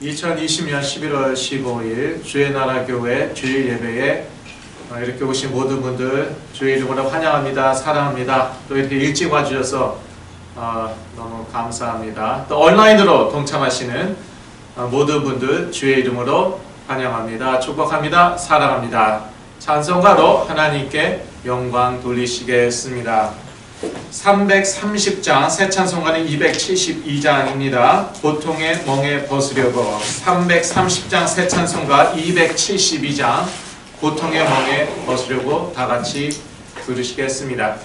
2020년 11월 15일 주의 나라 교회 주일 예배에 이렇게 오신 모든 분들 주의 이름으로 환영합니다. 사랑합니다. 또 이렇게 일찍 와주셔서 너무 감사합니다. 또 온라인으로 동참하시는 모든 분들 주의 이름으로 환영합니다. 축복합니다. 사랑합니다. 찬송가로 하나님께 영광 돌리시겠습니다. 330장, 새 찬송가는 272장입니다. 고통의 멍에 벗으려고. 330장 새 찬송가 272장 고통의 멍에 벗으려고 다 같이 부르시겠습니다.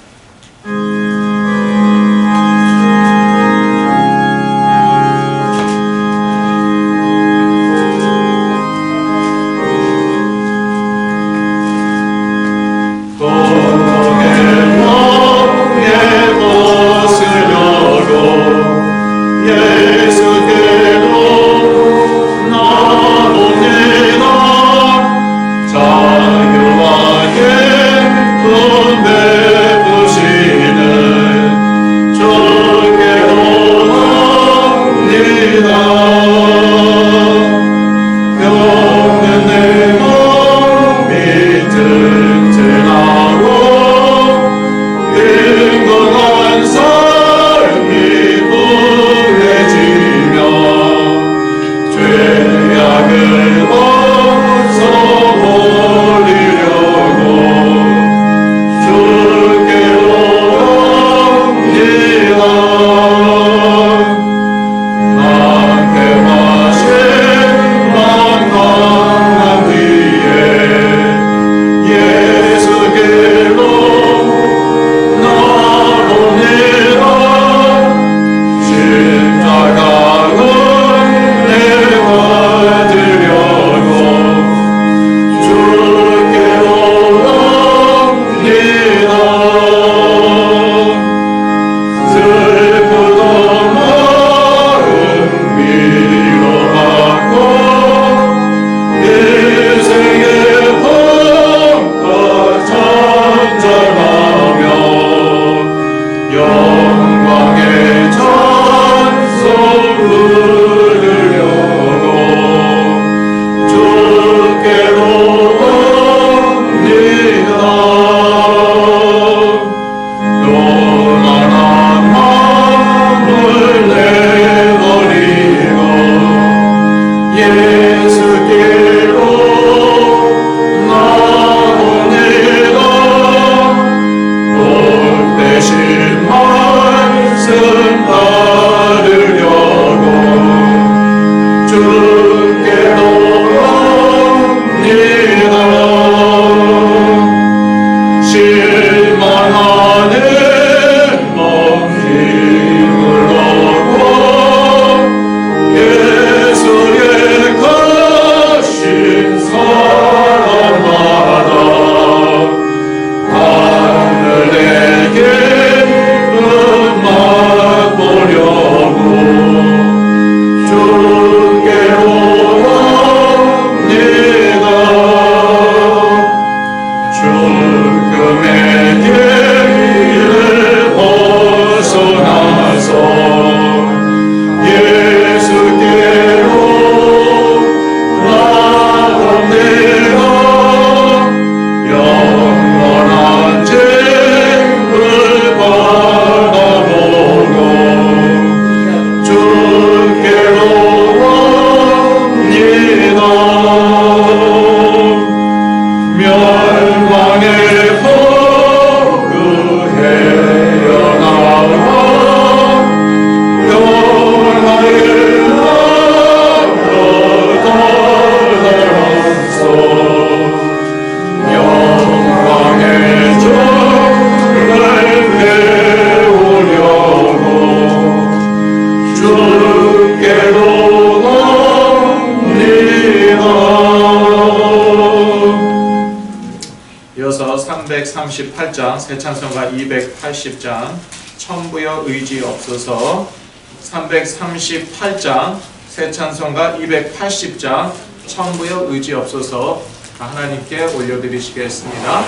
이어서 338장 새 찬송가 280장 천부여 의지 없어서 338장 새 찬송가 280장 천부여 의지 없어서 하나님께 올려드리시겠습니다.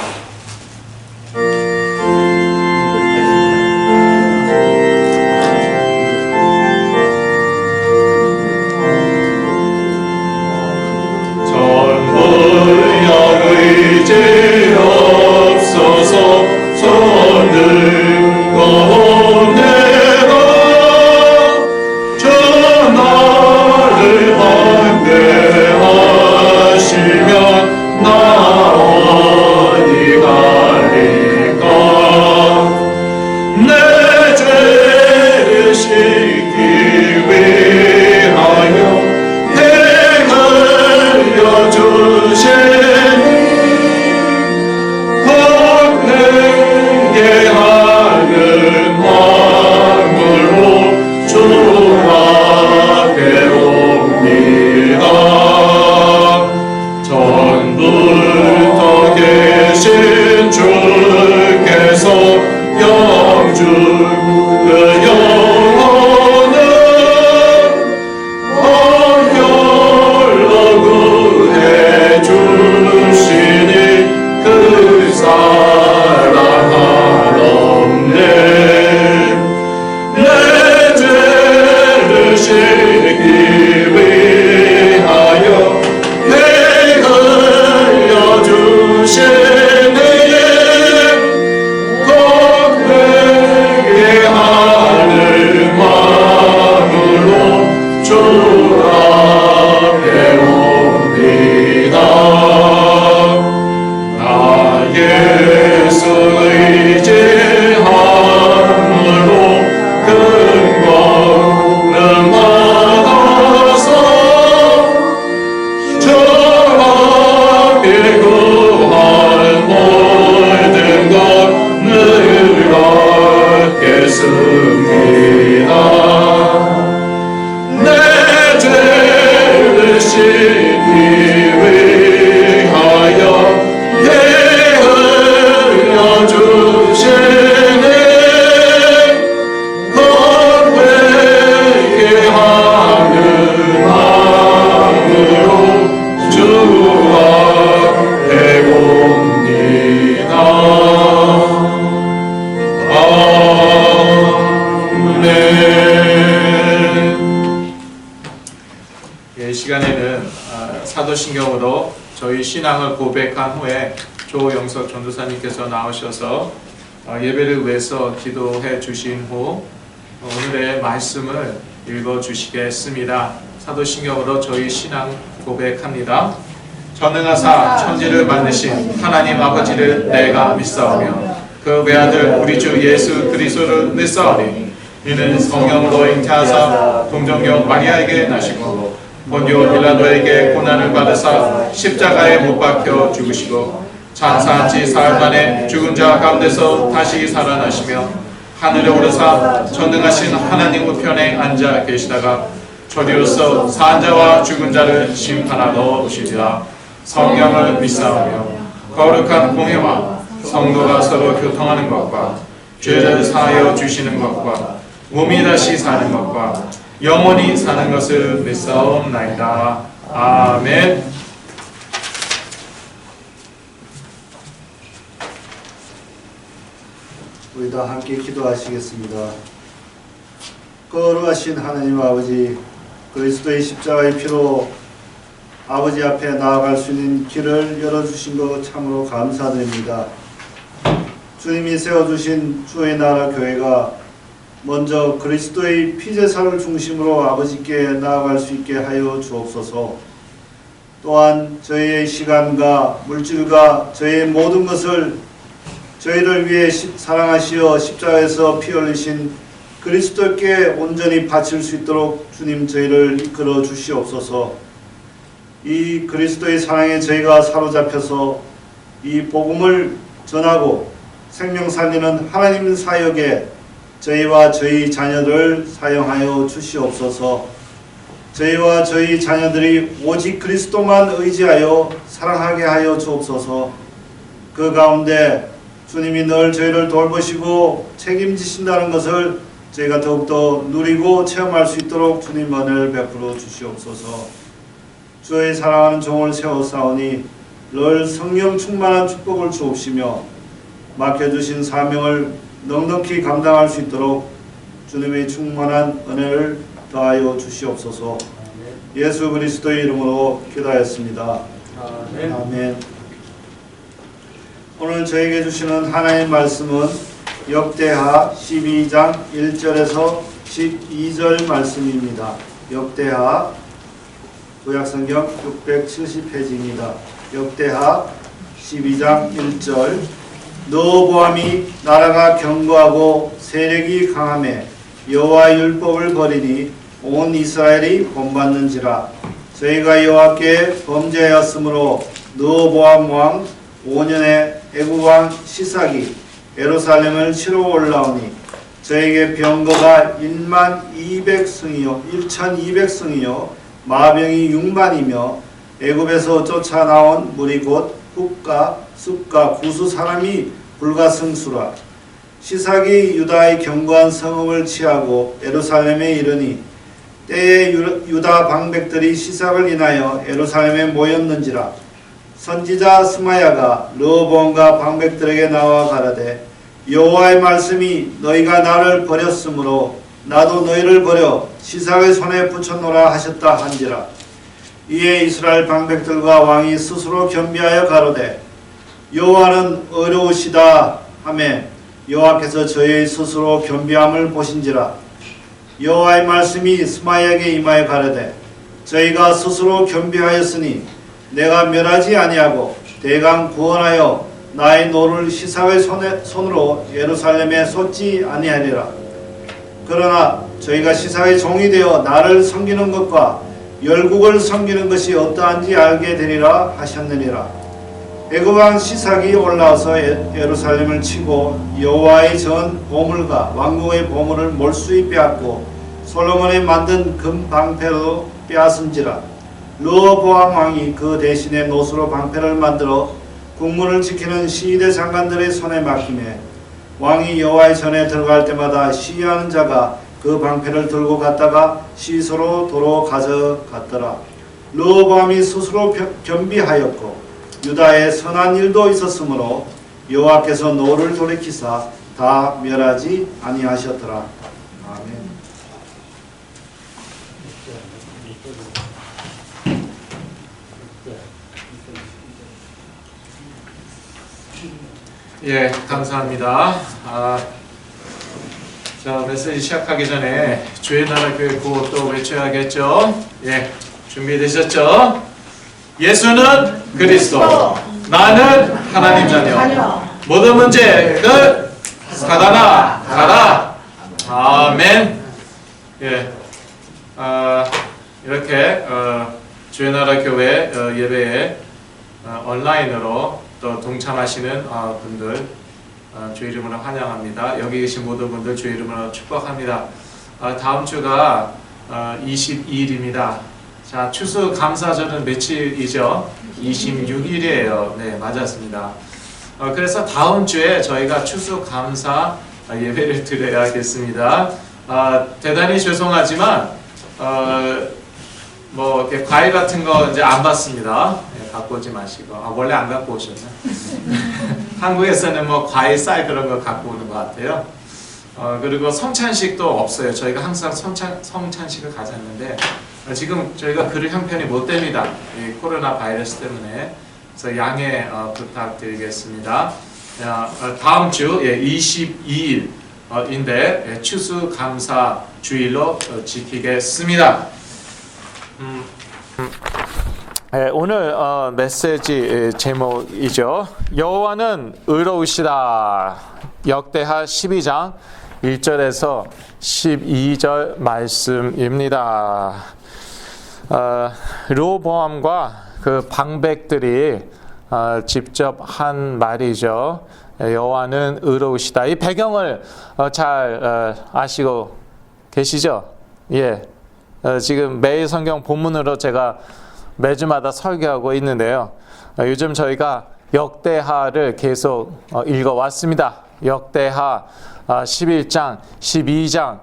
이 시간에는 사도신경으로 저희 신앙을 고백한 후에 조영석 전도사님께서 나오셔서 예배를 위해서 기도해 주신 후 오늘의 말씀을 읽어 주시겠습니다. 사도신경으로 저희 신앙 고백합니다. 전능하사 천지를 만드신 하나님 아버지를 내가 믿사오며 그 외아들 우리 주 예수 그리스도를 믿사오니 이는 성령으로 잉태하사 동정녀 마리아에게 나시고 본디오 빌라도에게 고난을 받으사 십자가에 못 박혀 죽으시고 장사한지 사흘 만에 죽은 자 가운데서 다시 살아나시며 하늘에 오르사 전능하신 하나님 우편에 앉아 계시다가 저리로서 산 자와 죽은 자를 심판하러 오시리라. 성령을 믿사오며 거룩한 공회와 성도가 서로 교통하는 것과 죄를 사하여 주시는 것과 몸이 다시 사는 것과 영원히 사는 것을 믿사옵나이다. 아멘. 우리 다 함께 기도하시겠습니다. 거룩하신 하나님 아버지, 그리스도의 십자가의 피로 아버지 앞에 나아갈 수 있는 길을 열어주신 것 참으로 감사드립니다. 주님이 세워주신 주의 나라 교회가 먼저 그리스도의 피제사를 중심으로 아버지께 나아갈 수 있게 하여 주옵소서. 또한 저희의 시간과 물질과 저희의 모든 것을 저희를 위해 사랑하시어 십자가에서 피 흘리신 그리스도께 온전히 바칠 수 있도록 주님 저희를 이끌어 주시옵소서. 이 그리스도의 사랑에 저희가 사로잡혀서 이 복음을 전하고 생명 살리는 하나님 사역에 저희와 저희 자녀를 사용하여 주시옵소서. 저희와 저희 자녀들이 오직 그리스도만 의지하여 사랑하게 하여 주옵소서. 그 가운데 주님이 늘 저희를 돌보시고 책임지신다는 것을 저희가 더욱더 누리고 체험할 수 있도록 주님 은혜를 베풀어 주시옵소서. 주의 사랑하는 종을 세워싸우니 늘 성령 충만한 축복을 주옵시며 맡겨주신 사명을 넉넉히 감당할 수 있도록 주님의 충만한 은혜를 더하여 주시옵소서. 예수 그리스도의 이름으로 기도하였습니다. 아멘. 아멘. 오늘 저에게 주시는 하나님의 말씀은 역대하 12장 1절에서 12절 말씀입니다. 역대하 구약성경 670페이지입니다. 역대하 12장 1절 르호보암이 나라가 견고하고 세력이 강하매 여호와 율법을 버리니 온 이스라엘이 본받는지라. 저희가 여호와께 범죄하였으므로 르호보암 왕 5년에 애굽 왕 시삭이 예루살렘을 치러 올라오니 저에게 병거가 1200승이요 마병이 6만이며 애굽에서 쫓아나온 무리 곧 훅과 숲과 구수 사람이 불가승수라. 시삭이 유다의 견고한 성읍을 취하고 예루살렘에 이르니 때에 유다 방백들이 시삭을 인하여 예루살렘에 모였는지라. 선지자 스마야가 르호보암과 방백들에게 나와 가라되 여호와의 말씀이 너희가 나를 버렸으므로 나도 너희를 버려 시삭의 손에 붙였노라 하셨다 한지라. 이에 이스라엘 방백들과 왕이 스스로 겸비하여 가로되 여호와는 어려우시다 하매 여호와께서 저희 스스로 겸비함을 보신지라. 여호와의 말씀이 스마야에게 임하여 가로되 저희가 스스로 겸비하였으니 내가 멸하지 아니하고 대강 구원하여 나의 노를 시삭의 손으로 예루살렘에 쏟지 아니하리라. 그러나 저희가 시삭의 종이 되어 나를 섬기는 것과 열국을 섬기는 것이 어떠한지 알게 되리라 하셨느니라. 애굽 왕 시삭이 올라와서 예루살렘을 치고 여호와의 전 보물과 왕국의 보물을 몰수히 빼앗고 솔로몬이 만든 금 방패로 빼앗은지라. 르호보암 왕이 그 대신에 노수로 방패를 만들어 국문을 지키는 시위대 장관들의 손에 맡기매 왕이 여호와의 전에 들어갈 때마다 시위하는 자가 그 방패를 들고 갔다가 시소로 도로 가져갔더라. 르호보암이 스스로 겸비하였고 유다에 선한 일도 있었으므로 여호와께서 노를 돌이키사 다 멸하지 아니하셨더라. 아멘. 예, 감사합니다. 자, 메시지 시작하기 전에 주의 나라 교회 구호 또 외쳐야겠죠? 예, 준비되셨죠? 예수는 그리스도, 나는 하나님 자녀. 모든 문제 끝. 사단아 가라. 아멘. 예, 이렇게 주의 나라 교회 예배에 온라인으로 또 동참하시는 분들 주의 이름으로 환영합니다. 여기 계신 모든 분들 주의 이름으로 축복합니다. 다음 주가 22일입니다. 자, 추수감사절은 며칠이죠? 26일이에요. 네, 맞았습니다. 그래서 다음 주에 저희가 추수감사 예배를 드려야겠습니다. 대단히 죄송하지만 뭐 이렇게 과일 같은 거 이제 안 받습니다. 네, 갖고 오지 마시고. 원래 안 갖고 오셨나? 한국에서는 뭐 과일, 쌀 그런 거 갖고 오는 것 같아요. 그리고 성찬식도 없어요. 저희가 항상 성찬식을 가졌는데 지금 저희가 그럴 형편이 못 됩니다. 이 코로나 바이러스 때문에. 그래서 양해 부탁드리겠습니다. 다음 주 22일인데 추수감사 주일로 지키겠습니다. 오늘 메시지 제목이죠. 여호와는 의로우시다. 역대하 12장 1절에서 12절 말씀입니다. 르호보암과 그 방백들이 직접 한 말이죠. 여호와는 의로우시다. 이 배경을 잘 아시고 계시죠? 예. 지금 매일 성경 본문으로 제가 매주마다 설교하고 있는데요. 요즘 저희가 역대하를 계속 읽어왔습니다. 역대하 11장, 12장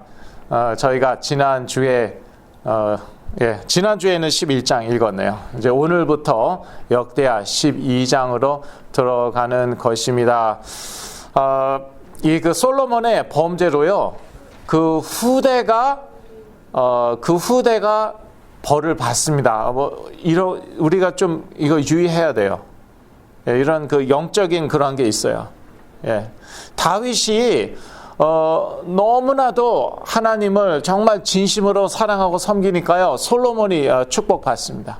저희가 지난주에는 11장 읽었네요. 이제 오늘부터 역대하 12장으로 들어가는 것입니다. 이 그 솔로몬의 범죄로요. 그 후대가 벌을 받습니다. 우리가 좀 이거 유의해야 돼요. 예, 이런 그 영적인 그런 게 있어요. 예. 다윗이 너무나도 하나님을 정말 진심으로 사랑하고 섬기니까요. 솔로몬이 축복받습니다.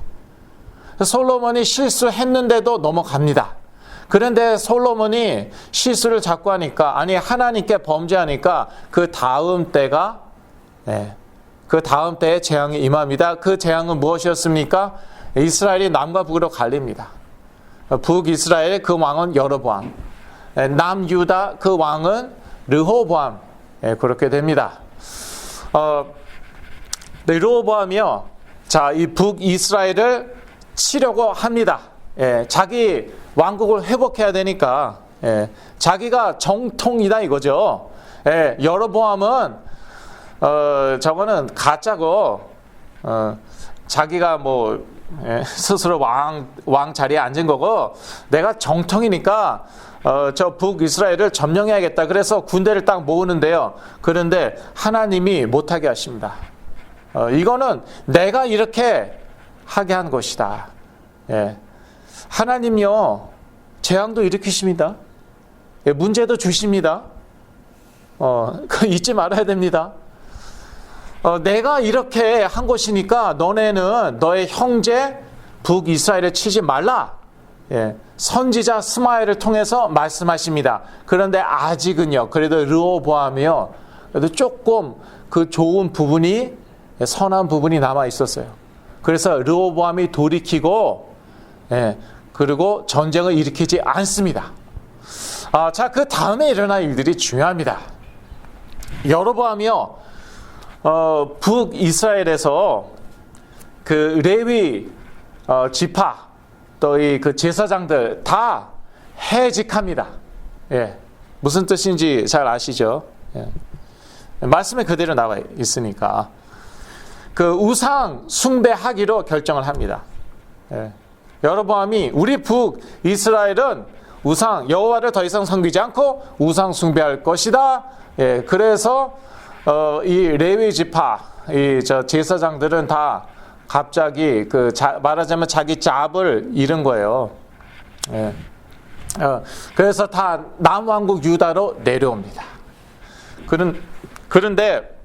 솔로몬이 실수했는데도 넘어갑니다. 그런데 솔로몬이 실수를 자꾸 하니까, 하나님께 범죄하니까 그 다음 때가 그 다음 때에 재앙이 임합니다. 그 재앙은 무엇이었습니까? 이스라엘이 남과 북으로 갈립니다. 북이스라엘 그 왕은 여로보암, 남유다 그 왕은 르호보암. 그렇게 됩니다. 르호보암이요. 자, 이 북이스라엘을 치려고 합니다. 자기 왕국을 회복해야 되니까 자기가 정통이다 이거죠. 여로보암은 저거는 가짜고 자기가 뭐 스스로 왕 자리에 앉은 거고 내가 정통이니까 저 북이스라엘을 점령해야겠다. 그래서 군대를 딱 모으는데요. 그런데 하나님이 못하게 하십니다. 이거는 내가 이렇게 하게 한 것이다. 하나님요 재앙도 일으키십니다. 문제도 주십니다. 그 잊지 말아야 됩니다. 내가 이렇게 한 것이니까 너네는 너의 형제 북이스라엘을 치지 말라. 선지자 스마엘을 통해서 말씀하십니다. 그런데 아직은요. 그래도 르호보암이요. 그래도 조금 그 좋은 부분이 선한 부분이 남아 있었어요. 그래서 르호보암이 돌이키고 그리고 전쟁을 일으키지 않습니다. 자, 그 다음에 일어날 일들이 중요합니다. 여로보암이요. 북이스라엘에서 그 레위 지파 또 이 그 제사장들 다 해직합니다. 무슨 뜻인지 잘 아시죠? 말씀에 그대로 나와 있으니까 그 우상 숭배하기로 결정을 합니다. 여로보암이 우리 북이스라엘은 우상 여호와를 더 이상 섬기지 않고 우상 숭배할 것이다. 그래서 이 레위 지파 저 제사장들은 다 갑자기 말하자면 자기 짭을 잃은 거예요. 그래서 다 남왕국 유다로 내려옵니다. 그런데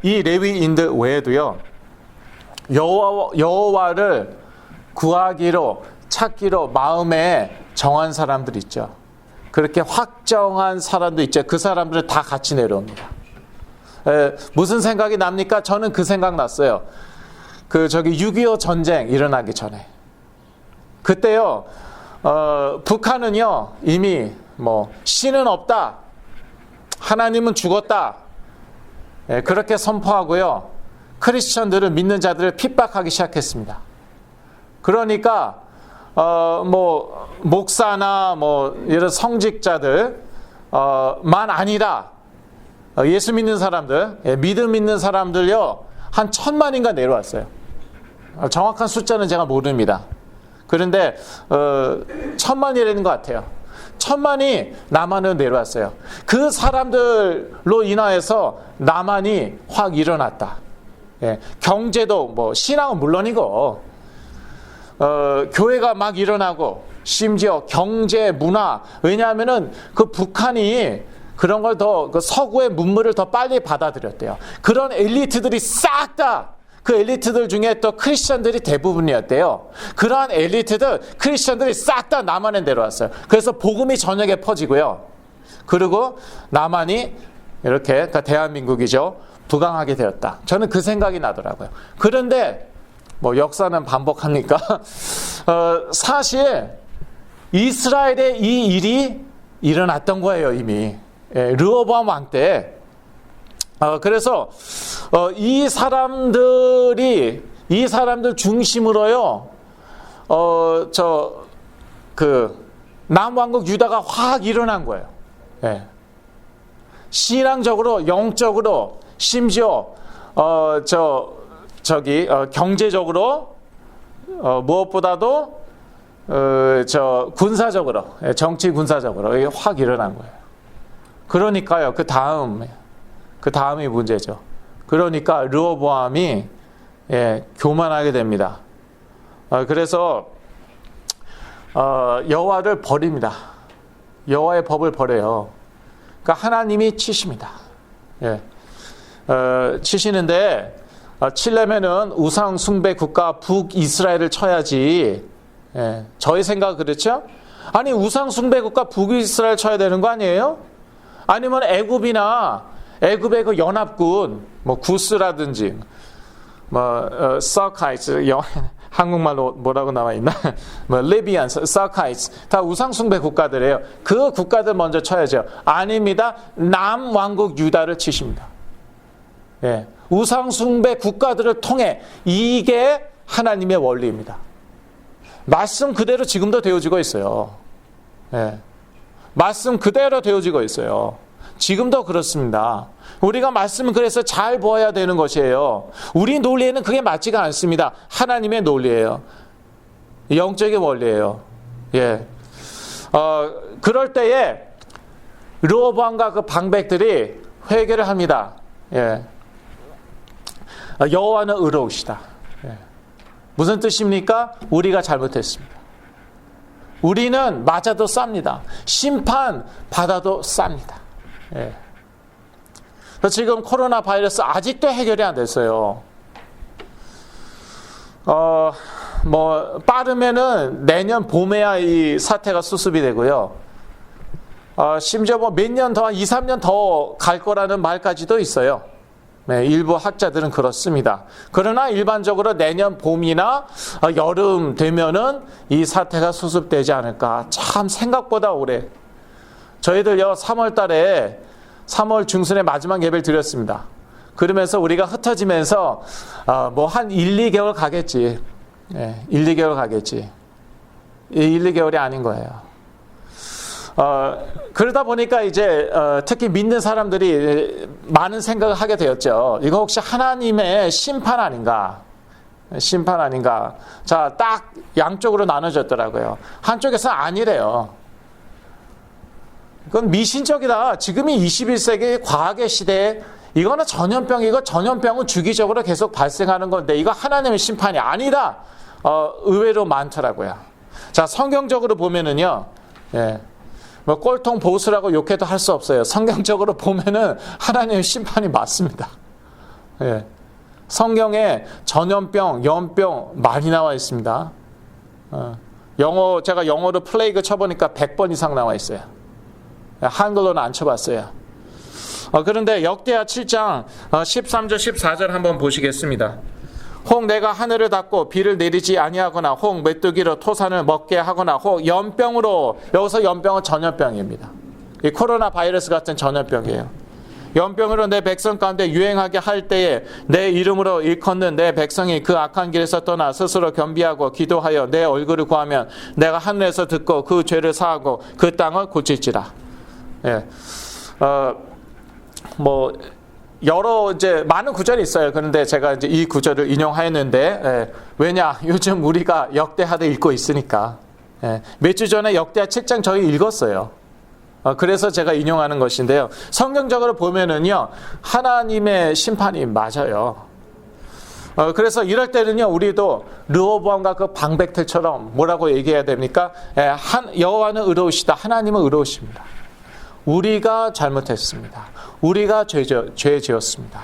이 레위인들 외에도요, 여호와를 구하기로 찾기로 마음에 정한 사람들 있죠. 그렇게 확정한 사람도 있죠. 그 사람들은 다 같이 내려옵니다. 무슨 생각이 납니까? 저는 그 생각 났어요. 6.25 전쟁 일어나기 전에. 그때요, 북한은요, 이미 신은 없다. 하나님은 죽었다. 그렇게 선포하고요. 크리스천들을 믿는 자들을 핍박하기 시작했습니다. 그러니까 목사나 이런 성직자들 만 아니라 예수 믿는 사람들, 믿음 있는 사람들요, 한 1,000만인가 내려왔어요. 정확한 숫자는 제가 모릅니다. 그런데 1,000만이라는 것 같아요. 1,000만이 남한으로 내려왔어요. 그 사람들로 인하여서 남한이 확 일어났다. 경제도 신앙은 물론이고 교회가 막 일어나고 심지어 경제, 문화, 왜냐하면은 그 북한이 그런 걸 더 서구의 문물을 더 빨리 받아들였대요. 그런 엘리트들이 싹 다 그 엘리트들 중에 또 크리스천들이 대부분이었대요. 그러한 엘리트들, 크리스천들이 싹 다 남한에 내려왔어요. 그래서 복음이 전역에 퍼지고요. 그리고 남한이 이렇게, 그러니까 대한민국이죠, 부강하게 되었다. 저는 그 생각이 나더라고요. 그런데 역사는 반복합니까? 사실 이스라엘의 이 일이 일어났던 거예요, 이미. 르호보암 왕 때. 그래서 이 사람들 중심으로요, 남왕국 유다가 확 일어난 거예요. 신앙적으로, 영적으로, 심지어 경제적으로, 무엇보다도 군사적으로, 정치 군사적으로 이게 확 일어난 거예요. 그러니까요, 그 다음이 문제죠. 그러니까 르호보암이 교만하게 됩니다. 그래서 여호와를 버립니다. 여호와의 법을 버려요. 그러니까 하나님이 치십니다. 치시는데 치려면은 우상 숭배 국가 북이스라엘을 쳐야지. 저희 생각 그렇죠? 아니, 우상 숭배 국가 북이스라엘 쳐야 되는 거 아니에요? 아니면 애굽의 그 연합군, 구스라든지, 서카이츠, 한국말로 뭐라고 나와 있나? 리비안, 서카이츠, 다 우상숭배 국가들이에요. 그 국가들 먼저 쳐야죠. 아닙니다. 남왕국 유다를 치십니다. 우상숭배 국가들을 통해, 이게 하나님의 원리입니다. 말씀 그대로 지금도 되어지고 있어요. 말씀 그대로 되어지고 있어요. 지금도 그렇습니다. 우리가 말씀을 그래서 잘 보아야 되는 것이에요. 우리 논리에는 그게 맞지가 않습니다. 하나님의 논리예요. 영적인 원리예요. 그럴 때에 르호보암과 그 방백들이 회개를 합니다. 여호와는 의로우시다. 무슨 뜻입니까? 우리가 잘못했습니다. 우리는 맞아도 쌉니다. 심판 받아도 쌉니다. 지금 코로나 바이러스 아직도 해결이 안 됐어요. 빠르면은 내년 봄에야 이 사태가 수습이 되고요. 심지어 몇 년 더, 2, 3년 더 갈 거라는 말까지도 있어요. 일부 학자들은 그렇습니다. 그러나 일반적으로 내년 봄이나 여름 되면은 이 사태가 수습되지 않을까. 참 생각보다 오래. 저희들요, 3월 중순에 마지막 예배를 드렸습니다. 그러면서 우리가 흩어지면서 한 1, 2개월 가겠지. 1, 2개월 가겠지. 1, 2개월이 아닌 거예요. 그러다 보니까 이제 특히 믿는 사람들이 많은 생각을 하게 되었죠. 이거 혹시 하나님의 심판 아닌가? 심판 아닌가? 자, 딱 양쪽으로 나눠졌더라고요. 한쪽에서는 아니래요. 그건 미신적이다. 지금이 21세기 과학의 시대에 이거는 전염병이고, 전염병은 주기적으로 계속 발생하는 건데 이거 하나님의 심판이 아니다. 의외로 많더라고요. 자, 성경적으로 보면은요, 예. 뭐 꼴통 보수라고 욕해도 할 수 없어요. 성경적으로 보면은 하나님의 심판이 맞습니다. 예. 성경에 전염병, 연병 많이 나와 있습니다. 제가 영어로 플레이그 쳐보니까 100번 이상 나와 있어요. 한글로는 안 쳐봤어요. 그런데 역대하 7장 13절 14절 한번 보시겠습니다. 혹 내가 하늘을 닫고 비를 내리지 아니하거나 혹 메뚜기로 토산을 먹게 하거나 혹 연병으로, 여기서 연병은 전염병입니다. 이 코로나 바이러스 같은 전염병이에요. 연병으로 내 백성 가운데 유행하게 할 때에 내 이름으로 일컫는 내 백성이 그 악한 길에서 떠나 스스로 겸비하고 기도하여 내 얼굴을 구하면 내가 하늘에서 듣고 그 죄를 사하고 그 땅을 고칠지라. 예. 여러 이제 많은 구절이 있어요. 그런데 제가 이제 이 구절을 인용하였는데, 예, 왜냐? 요즘 우리가 역대하를 읽고 있으니까. 예, 몇 주 전에 역대하 7장 저희 읽었어요. 그래서 제가 인용하는 것인데요. 성경적으로 보면은요, 하나님의 심판이 맞아요. 그래서 이럴 때는요, 우리도 르호보암과 그 방백들처럼 뭐라고 얘기해야 됩니까? 예, 여호와는 의로우시다. 하나님은 의로우십니다. 우리가 잘못했습니다. 우리가 죄 지었습니다.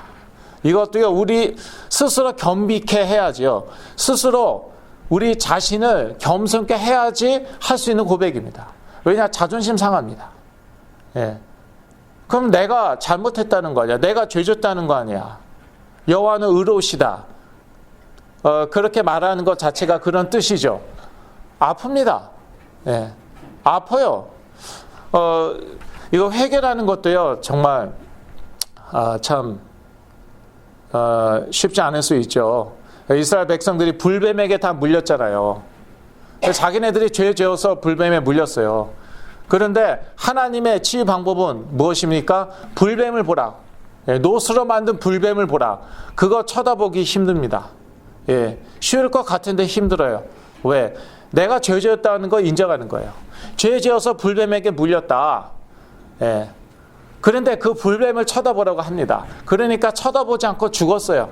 이것도요, 우리 스스로 겸비케 해야지요. 스스로 우리 자신을 겸손케 해야지 할 수 있는 고백입니다. 왜냐? 자존심 상합니다. 예. 그럼 내가 잘못했다는 거 아니야? 내가 죄 졌다는 거 아니야? 여호와는 의로우시다. 그렇게 말하는 것 자체가 그런 뜻이죠. 아픕니다. 예. 아파요. 이거 회개라는 것도요, 정말 참 쉽지 않을 수 있죠. 이스라엘 백성들이 불뱀에게 다 물렸잖아요. 자기네들이 죄 지어서 불뱀에 물렸어요. 그런데 하나님의 치유 방법은 무엇입니까? 불뱀을 보라. 예, 노스로 만든 불뱀을 보라. 그거 쳐다보기 힘듭니다. 예, 쉬울 것 같은데 힘들어요. 왜? 내가 죄 지었다는 거 인정하는 거예요. 죄 지어서 불뱀에게 물렸다. 예. 그런데 그 불뱀을 쳐다보라고 합니다. 그러니까 쳐다보지 않고 죽었어요.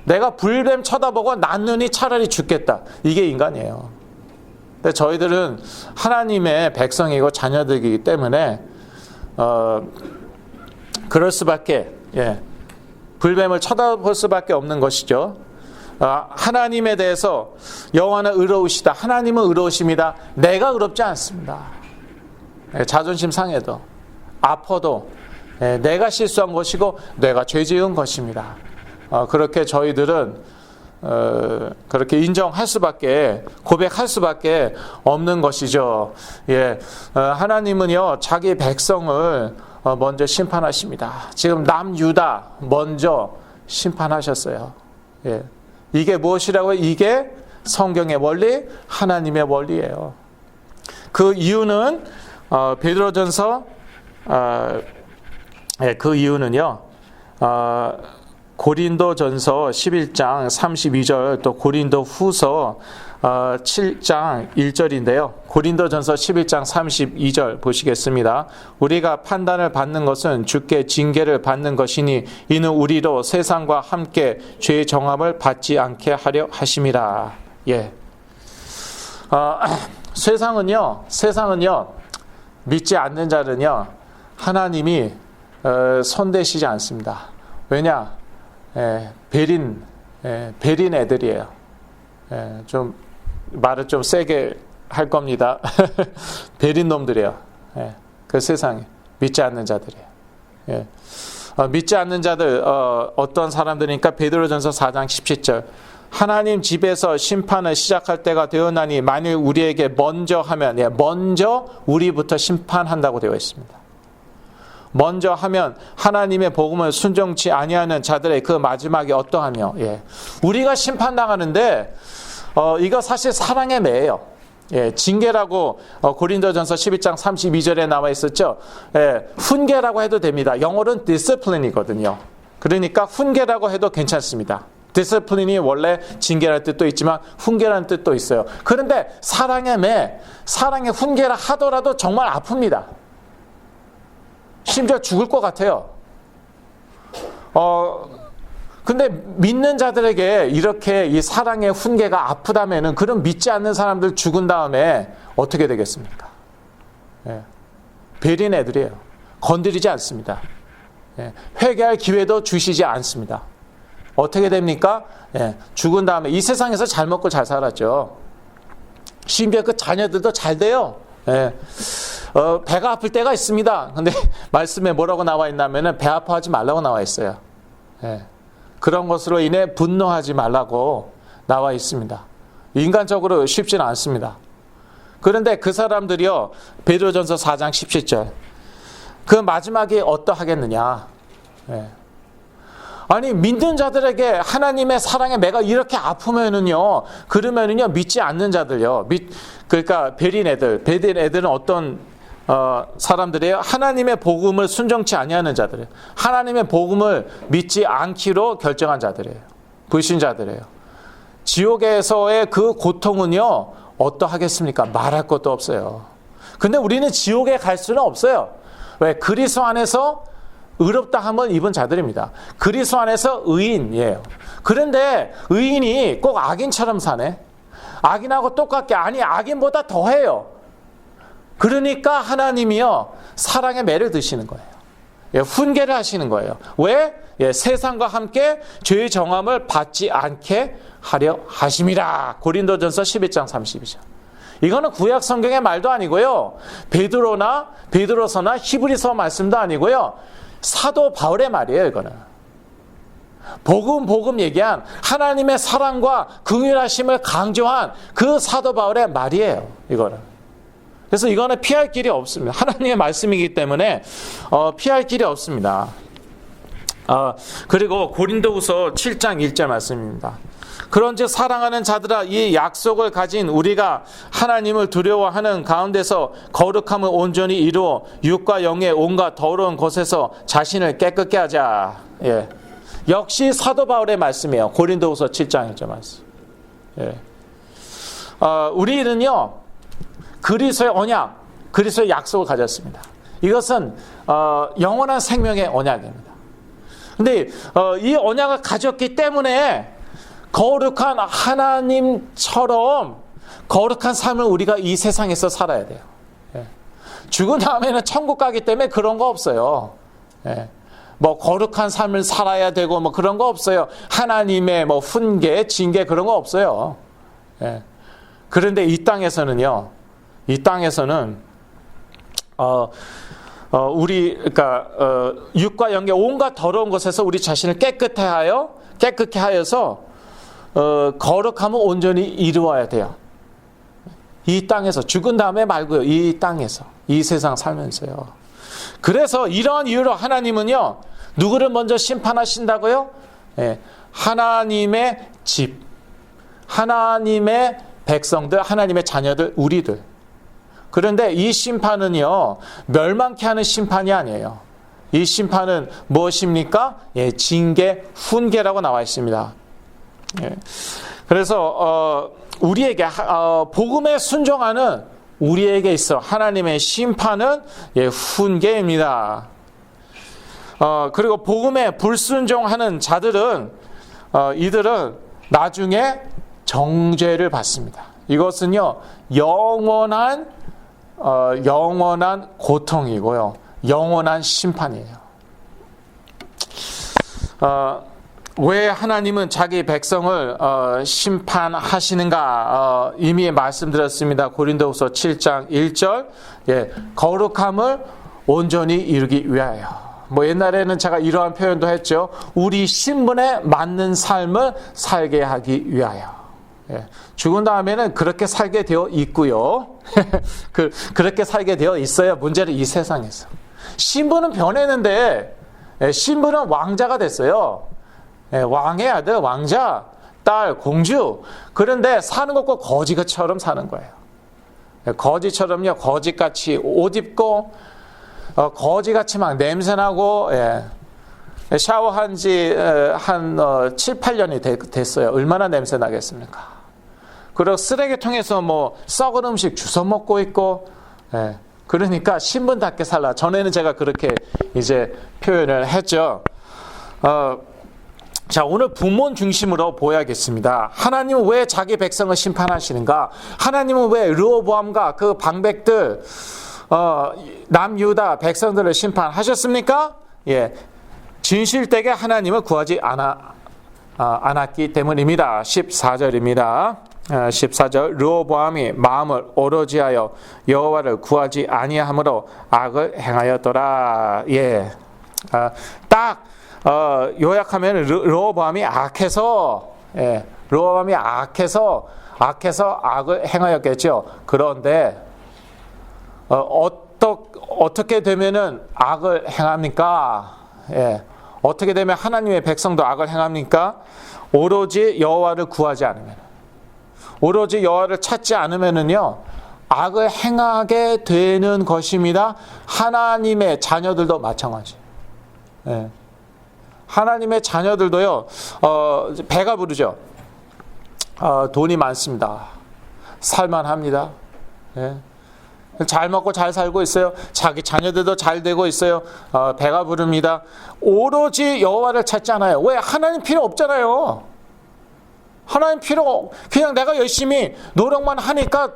내가 불뱀 쳐다보고 낳느니 차라리 죽겠다. 이게 인간이에요. 근데 저희들은 하나님의 백성이고 자녀들이기 때문에 그럴 수밖에, 예, 불뱀을 쳐다볼 수밖에 없는 것이죠. 하나님에 대해서 여호와는 의로우시다. 하나님은 의로우십니다. 내가 의롭지 않습니다. 예, 자존심 상해도 아파도, 예, 내가 실수한 것이고 내가 죄 지은 것입니다. 그렇게 저희들은 그렇게 인정할 수밖에, 고백할 수밖에 없는 것이죠. 예, 하나님은요, 자기 백성을 먼저 심판하십니다. 지금 남유다 먼저 심판하셨어요. 예, 이게 무엇이라고요? 이게 성경의 원리, 하나님의 원리예요. 그 이유는 베드로전서, 그 이유는요, 고린도전서 11장 32절, 또 고린도후서 7장 1절인데요. 고린도전서 11장 32절 보시겠습니다. 우리가 판단을 받는 것은 주께 징계를 받는 것이니 이는 우리로 세상과 함께 죄의 정함을 받지 않게 하려 하심이라. 예. 세상은요, 믿지 않는 자는요, 하나님이 손대시지 않습니다. 왜냐? 베린 애들이에요. 좀 말을 좀 세게 할 겁니다. 베린 놈들이에요. 그 세상에 믿지 않는 자들이에요. 믿지 않는 자들, 어떤 사람들이니까 베드로전서 4장 17절, 하나님 집에서 심판을 시작할 때가 되었나니 만일 우리에게 먼저 하면, 먼저 우리부터 심판한다고 되어 있습니다. 먼저 하면 하나님의 복음을 순종치 아니하는 자들의 그 마지막이 어떠하며, 예, 우리가 심판당하는데 이거 사실 사랑의 매예요. 예, 징계라고 고린도전서 12장 32절에 나와 있었죠. 예, 훈계라고 해도 됩니다. 영어로는 discipline이거든요. 그러니까 훈계라고 해도 괜찮습니다. discipline이 원래 징계라는 뜻도 있지만 훈계라는 뜻도 있어요. 그런데 사랑의 매, 사랑의 훈계라 하더라도 정말 아픕니다. 심지어 죽을 것 같아요. 근데 믿는 자들에게 이렇게 이 사랑의 훈계가 아프다면은, 그럼 믿지 않는 사람들 죽은 다음에 어떻게 되겠습니까? 예. 베린 애들이에요. 건드리지 않습니다. 예. 회개할 기회도 주시지 않습니다. 어떻게 됩니까? 예. 죽은 다음에 이 세상에서 잘 먹고 잘 살았죠. 심지어 그 자녀들도 잘 돼요. 예. 배가 아플 때가 있습니다. 근데 말씀에 뭐라고 나와 있냐면은 배 아파하지 말라고 나와 있어요. 예. 그런 것으로 인해 분노하지 말라고 나와 있습니다. 인간적으로 쉽지는 않습니다. 그런데 그 사람들이요, 베드로전서 4장 17절. 그 마지막이 어떠하겠느냐. 예. 아니, 믿는 자들에게 하나님의 사랑의 매가 이렇게 아프면은요, 그러면은요, 믿지 않는 자들요. 그러니까 베린 애들은 어떤 사람들이에요? 하나님의 복음을 순종치 아니하는 자들이에요. 하나님의 복음을 믿지 않기로 결정한 자들이에요. 불신자들이에요. 지옥에서의 그 고통은요, 어떠하겠습니까? 말할 것도 없어요. 근데 우리는 지옥에 갈 수는 없어요. 왜? 그리스도 안에서 의롭다 함을 입은 자들입니다. 그리스도 안에서 의인이에요. 그런데 의인이 꼭 악인처럼 사네. 악인하고 똑같게, 아니 악인보다 더해요. 그러니까 하나님이요, 사랑의 매를 드시는 거예요. 예, 훈계를 하시는 거예요. 왜? 예, 세상과 함께 죄의 정함을 받지 않게 하려 하심이라. 고린도전서 12장 32절. 이거는 구약 성경의 말도 아니고요, 베드로서나 히브리서 말씀도 아니고요, 사도 바울의 말이에요. 이거는 복음 얘기한 하나님의 사랑과 긍휼하심을 강조한 그 사도 바울의 말이에요. 이거는. 그래서 이거는 피할 길이 없습니다. 하나님의 말씀이기 때문에 피할 길이 없습니다. 그리고 고린도후서 7장 1절 말씀입니다. 그런즉 사랑하는 자들아, 이 약속을 가진 우리가 하나님을 두려워하는 가운데서 거룩함을 온전히 이루어 육과 영의 온갖 더러운 것에서 자신을 깨끗게 하자. 예. 역시 사도 바울의 말씀이에요. 고린도후서 7장 1절 말씀. 예. 우리는요, 그리스도의 언약, 그리스도의 약속을 가졌습니다. 이것은 영원한 생명의 언약입니다. 근데 이 언약을 가졌기 때문에 거룩한 하나님처럼 거룩한 삶을 우리가 이 세상에서 살아야 돼요. 예. 죽은 다음에는 천국 가기 때문에 그런 거 없어요. 예. 뭐 거룩한 삶을 살아야 되고 뭐 그런 거 없어요. 하나님의 뭐 훈계, 징계 그런 거 없어요. 예. 그런데 이 땅에서는요, 이 땅에서는 그러니까 육과 영의 온갖 더러운 것에서 우리 자신을 깨끗게 하여서 거룩함을 온전히 이루어야 돼요. 이 땅에서, 죽은 다음에 말고요. 이 땅에서, 이 세상 살면서요. 그래서 이러한 이유로 하나님은요, 누구를 먼저 심판하신다고요? 예, 하나님의 집, 하나님의 백성들, 하나님의 자녀들, 우리들. 그런데 이 심판은요, 멸망케 하는 심판이 아니에요. 이 심판은 무엇입니까? 예, 징계, 훈계라고 나와 있습니다. 예. 그래서 우리에게 복음에 순종하는 우리에게 있어 하나님의 심판은 예, 훈계입니다. 그리고 복음에 불순종하는 자들은 이들은 나중에 정죄를 받습니다. 이것은요, 영원한 고통이고요, 영원한 심판이에요. 왜 하나님은 자기 백성을 심판하시는가? 이미 말씀드렸습니다. 고린도후서 7장 1절. 예, 거룩함을 온전히 이루기 위하여. 뭐 옛날에는 제가 이러한 표현도 했죠. 우리 신분에 맞는 삶을 살게 하기 위하여. 예, 죽은 다음에는 그렇게 살게 되어 있고요. 그렇게 살게 되어 있어요. 문제는 이 세상에서. 신분은 변했는데, 예, 신분은 왕자가 됐어요. 예, 왕의 아들, 왕자, 딸, 공주. 그런데 사는 것과 거지처럼 사는 거예요. 예, 거지처럼요, 거지같이 옷 입고, 거지같이 막 냄새나고, 예, 샤워한 지 한 7, 8년이 됐어요. 얼마나 냄새 나겠습니까? 그리고 쓰레기통에서 뭐 썩은 음식 주워 먹고 있고, 예, 그러니까 신분답게 살라. 전에는 제가 그렇게 이제 표현을 했죠. 자, 오늘 본문 중심으로 보야겠습니다. 하나님은 왜 자기 백성을 심판하시는가? 하나님은 왜 르호보암과 그 방백들 남유다 백성들을 심판하셨습니까? 예, 진실되게 하나님을 구하지 않았기 때문입니다. 14절입니다. 14절 르호보암이 마음을 오로지하여 여호와를 구하지 아니함으로 악을 행하였더라. 예, 딱 요약하면 르호보암이 악해서, 예, 르호보암이 악해서 악을 행하였겠죠. 그런데 어떻게 되면은 악을 행합니까? 예, 어떻게 되면 하나님의 백성도 악을 행합니까? 오로지 여호와를 구하지 않으면, 오로지 여호와를 찾지 않으면은요, 악을 행하게 되는 것입니다. 하나님의 자녀들도 마찬가지. 예. 하나님의 자녀들도요, 배가 부르죠. 돈이 많습니다. 살만합니다. 예. 잘 먹고 잘 살고 있어요. 자기 자녀들도 잘 되고 있어요. 배가 부릅니다. 오로지 여호와를 찾지 않아요. 왜? 하나님 필요 없잖아요. 하나님 필요, 그냥 내가 열심히 노력만 하니까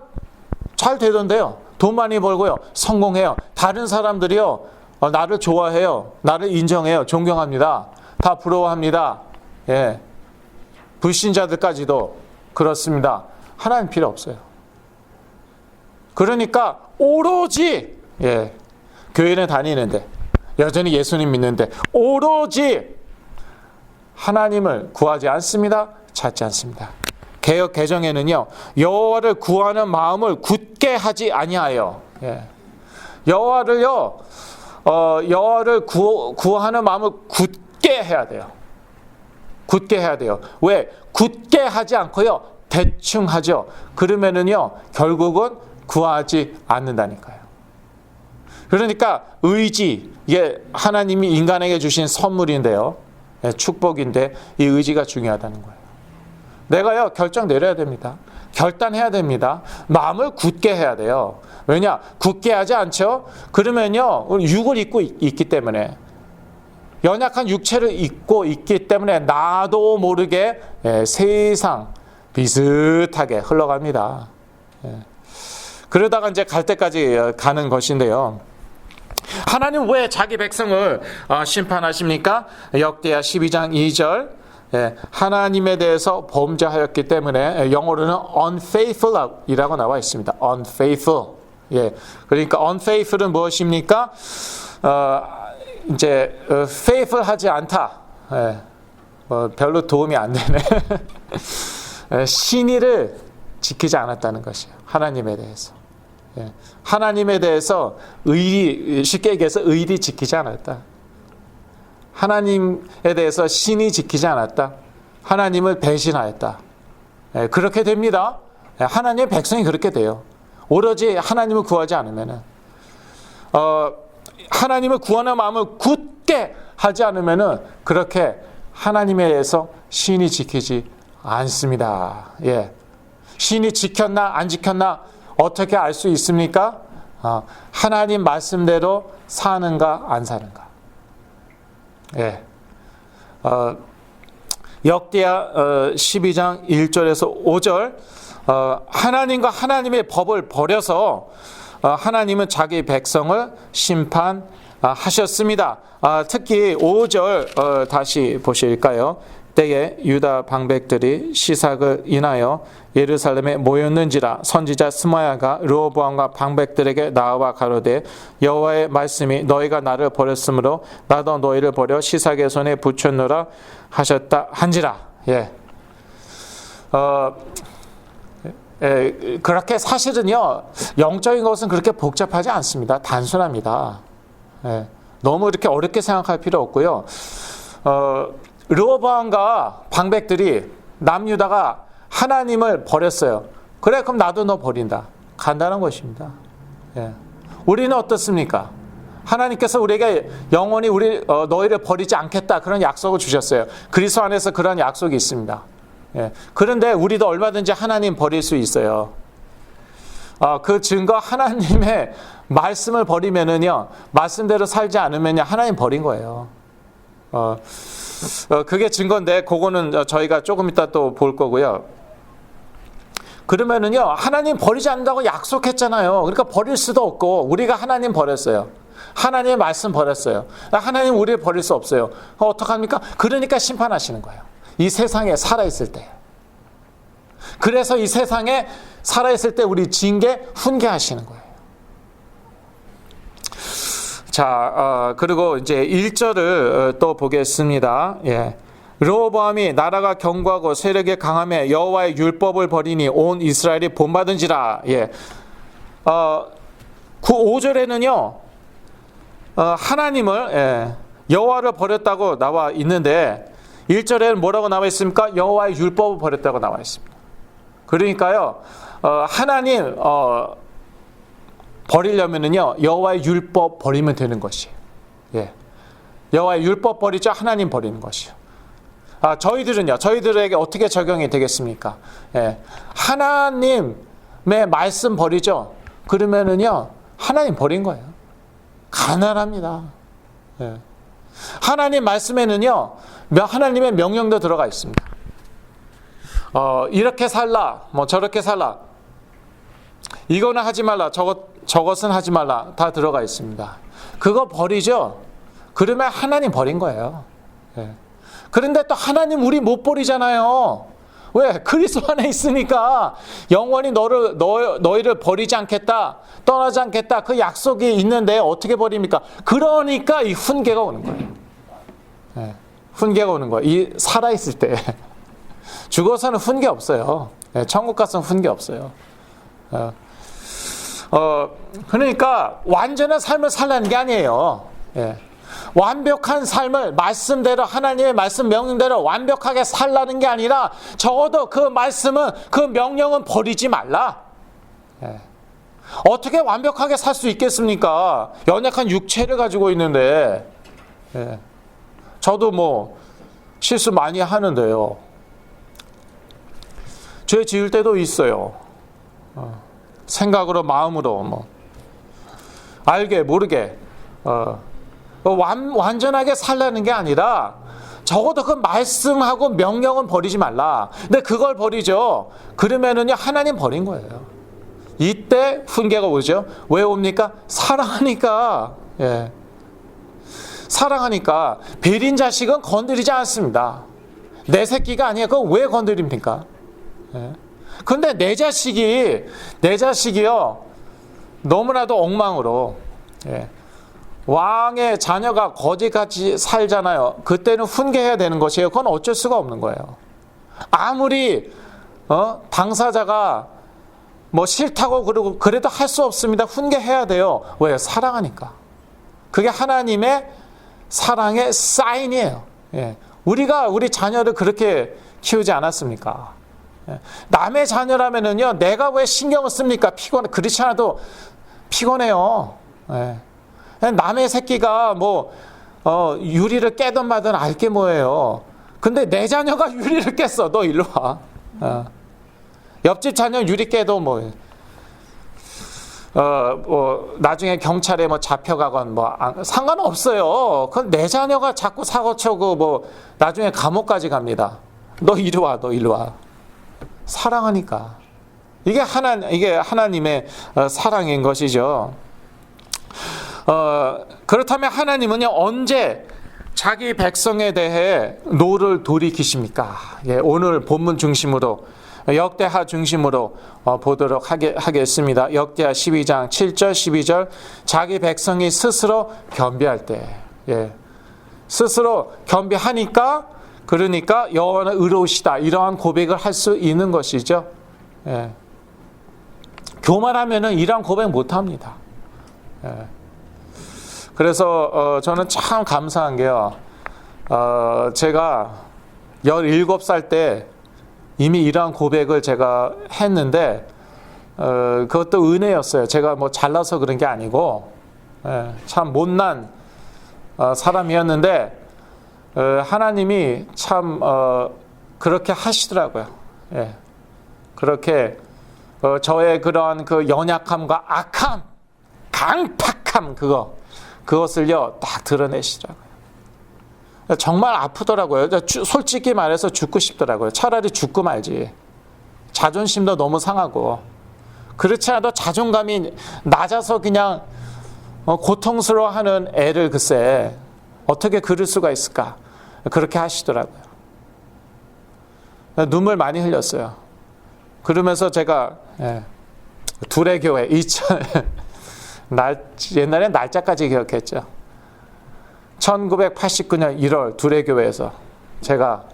잘 되던데요. 돈 많이 벌고요. 성공해요. 다른 사람들이요, 나를 좋아해요. 나를 인정해요. 존경합니다. 다 부러워합니다. 예. 불신자들까지도 그렇습니다. 하나님 필요 없어요. 그러니까 오로지, 예, 교회는 다니는데 여전히 예수님 믿는데 오로지 하나님을 구하지 않습니다. 찾지 않습니다. 개역 개정에는요, 여호와를 구하는 마음을 굳게 하지 아니하여, 예, 여호와를요, 여호와를 구하는 마음을 굳게 해야 돼요. 굳게 해야 돼요. 왜? 굳게 하지 않고요, 대충 하죠. 그러면은요, 결국은 구하지 않는다니까요. 그러니까 의지, 이게 하나님이 인간에게 주신 선물인데요, 예, 축복인데 이 의지가 중요하다는 거예요. 내가요, 결정 내려야 됩니다. 결단해야 됩니다. 마음을 굳게 해야 돼요. 왜냐? 굳게 하지 않죠? 그러면요, 육을 입고 있기 때문에, 연약한 육체를 입고 있기 때문에 나도 모르게, 예, 세상 비슷하게 흘러갑니다. 예. 그러다가 이제 갈 때까지 가는 것인데요. 하나님 왜 자기 백성을 심판하십니까? 역대하 12장 2절, 예, 하나님에 대해서 범죄하였기 때문에, 영어로는 unfaithful이라고 나와 있습니다. unfaithful. 예, 그러니까 unfaithful은 무엇입니까? 이제 faithful하지 않다. 예, 별로 도움이 안 되네. 신의를 지키지 않았다는 것이에요. 하나님에 대해서. 예, 하나님에 대해서 쉽게 얘기해서 의리 지키지 않았다. 하나님에 대해서 신이 지키지 않았다. 하나님을 배신하였다. 예, 그렇게 됩니다. 예, 하나님의 백성이 그렇게 돼요. 오로지 하나님을 구하지 않으면은, 하나님을 구하는 마음을 굳게 하지 않으면은, 그렇게 하나님에 대해서 신이 지키지 않습니다. 예. 신이 지켰나 안 지켰나 어떻게 알 수 있습니까? 하나님 말씀대로 사는가 안 사는가. 예. 역대하 12장 1절에서 5절, 하나님과 하나님의 법을 버려서 하나님은 자기 백성을 심판하셨습니다. 특히 5절 다시 보실까요? 때에 유다 방백들이 시삭을 인하여 예루살렘에 모였는지라 선지자 스마야가 르호보암과 방백들에게 나와 가로되 여호와의 말씀이 너희가 나를 버렸으므로 나도 너희를 버려 시삭의 손에 붙였노라 하셨다 한지라. 예. 그렇게 사실은요, 영적인 것은 그렇게 복잡하지 않습니다. 단순합니다. 예. 너무 이렇게 어렵게 생각할 필요 없고요. 르호보암과 방백들이, 남유다가 하나님을 버렸어요. 그래, 그럼 나도 너 버린다. 간단한 것입니다. 예. 우리는 어떻습니까? 하나님께서 우리에게 영원히 너희를 버리지 않겠다, 그런 약속을 주셨어요. 그리스도 안에서 그런 약속이 있습니다. 예. 그런데 우리도 얼마든지 하나님 버릴 수 있어요. 그 증거, 하나님의 말씀을 버리면은요, 말씀대로 살지 않으면요, 하나님 버린 거예요. 그게 증거인데, 그거는 저희가 조금 이따 또 볼 거고요. 그러면은요, 하나님 버리지 않는다고 약속했잖아요. 그러니까 버릴 수도 없고, 우리가 하나님 버렸어요. 하나님의 말씀 버렸어요. 하나님 우리를 버릴 수 없어요. 어떡합니까? 그러니까 심판하시는 거예요. 이 세상에 살아있을 때. 그래서 이 세상에 살아있을 때 우리 징계, 훈계하시는 거예요. 자, 그리고 이제 1절을 또 보겠습니다. 예. 르호보암이 나라가 견고하고 세력이 강함에 여호와의 율법을 버리니 온 이스라엘이 본받은지라. 예. 5절에는요, 하나님을, 예, 여호와를 버렸다고 나와 있는데, 1절에는 뭐라고 나와 있습니까? 여호와의 율법을 버렸다고 나와 있습니다. 그러니까요, 하나님, 버리려면은요, 여호와의 율법 버리면 되는 것이에요. 예. 여호와의 율법 버리죠? 하나님 버리는 것이요. 저희들은요, 저희들에게 어떻게 적용이 되겠습니까? 예. 하나님의 말씀 버리죠? 그러면은요, 하나님 버린 거예요. 가난합니다. 예. 하나님 말씀에는요, 하나님의 명령도 들어가 있습니다. 이렇게 살라, 뭐 저렇게 살라, 이거는 하지 말라, 저것은 하지 말라, 다 들어가 있습니다. 그거 버리죠? 그러면 하나님 버린 거예요. 예. 그런데 또 하나님 우리 못 버리잖아요. 왜? 그리스도 안에 있으니까 영원히 너희를 버리지 않겠다, 떠나지 않겠다, 그 약속이 있는데 어떻게 버립니까? 그러니까 이 훈계가 오는 거예요. 예. 훈계가 오는 거예요. 이 살아있을 때. 죽어서는 훈계 없어요. 예. 천국 가서는 훈계 없어요. 그러니까 완전한 삶을 살라는 게 아니에요. 예. 완벽한 삶을 말씀대로, 하나님의 말씀 명령대로 완벽하게 살라는 게 아니라 적어도 그 말씀은, 그 명령은 버리지 말라. 예. 어떻게 완벽하게 살 수 있겠습니까? 연약한 육체를 가지고 있는데. 예. 저도 뭐 실수 많이 하는데요. 죄 지을 때도 있어요. 생각으로, 마음으로, 뭐 알게 모르게 완전하게 살라는 게 아니라 적어도 그 말씀하고 명령은 버리지 말라. 근데 그걸 버리죠. 그러면은요, 하나님 버린 거예요. 이때 훈계가 오죠. 왜 옵니까? 사랑하니까. 예. 사랑하니까. 베린 자식은 건드리지 않습니다. 내 새끼가 아니에요. 그거 왜 건드립니까? 예. 근데 내 자식이요, 너무나도 엉망으로, 예, 왕의 자녀가 거지같이 살잖아요. 그때는 훈계해야 되는 것이에요. 그건 어쩔 수가 없는 거예요. 아무리 당사자가 뭐 싫다고 그러고 그래도 할 수 없습니다. 훈계해야 돼요. 왜? 사랑하니까. 그게 하나님의 사랑의 사인이에요. 예. 우리가 우리 자녀를 그렇게 키우지 않았습니까? 남의 자녀라면은요, 내가 왜 신경을 씁니까? 그렇지 않아도 피곤해요. 예. 남의 새끼가 뭐, 유리를 깨든 마든 알게 뭐예요. 근데 내 자녀가 유리를 깼어. 너 일로 와. 옆집 자녀 유리 깨도 뭐, 나중에 경찰에 뭐 잡혀가건 뭐, 상관없어요. 그건 내 자녀가 자꾸 사고 쳐고 뭐, 나중에 감옥까지 갑니다. 너 이리 와, 너 일로 와. 사랑하니까. 이게 하나님의 사랑인 것이죠. 그렇다면 하나님은요, 언제 자기 백성에 대해 노를 돌이키십니까? 예, 오늘 본문 중심으로, 역대하 중심으로 보도록 하겠습니다. 역대하 12장 7절 12절, 자기 백성이 스스로 겸비할 때, 예, 스스로 겸비하니까, 그러니까 여호와는 의로우시다, 이러한 고백을 할 수 있는 것이죠. 예. 교만하면은 이러한 고백 못합니다. 예. 그래서 저는 참 감사한 게요, 제가 17살 때 이미 이러한 고백을 제가 했는데, 그것도 은혜였어요. 제가 뭐 잘나서 그런 게 아니고, 예, 참 못난 사람이었는데, 하나님이 참 그렇게 하시더라고요. 예. 그렇게 저의 그러한 그 연약함과 악함, 강팍함, 그것을요 딱 드러내시더라고요. 정말 아프더라고요. 솔직히 말해서 죽고 싶더라고요. 차라리 죽고 말지. 자존심도 너무 상하고, 그렇지 않아도 자존감이 낮아서 그냥 고통스러워하는 애를 글쎄 어떻게 그럴 수가 있을까? 그렇게 하시더라고요. 눈물 많이 흘렸어요. 그러면서 제가 둘의 교회 옛날에 날짜까지 기억했죠. 1989년 1월 둘의 교회에서 제가